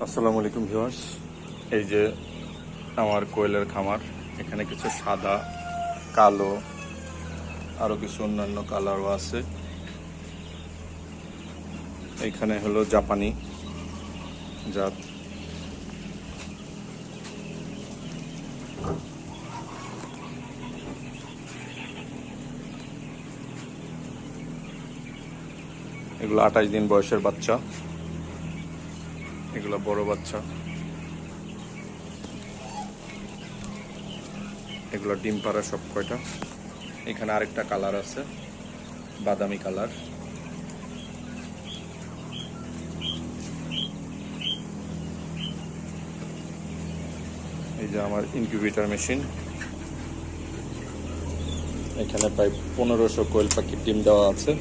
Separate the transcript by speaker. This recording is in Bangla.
Speaker 1: আসসালামু আলাইকুম ভিউয়ার্স। এই যে আমার কোয়েলের খামার। এখানে কিছু সাদা, কালো, আরো কিছু অন্যান্য কালারও আছে। এইখানে হলো জাপানি জাত। এগুলো 28 দিন বয়সের বাচ্চা, এগুলো বড় বাচ্চা। এগুলো ডিম পাড়া সব কয়টা। এখানে আরেকটা কালার আছে, বাদামি কালার। এই যে আমার ইনকিউবেটর মেশিন। এখানে প্রায় 1500 কোয়েল পাখির ডিম দেওয়া আছে।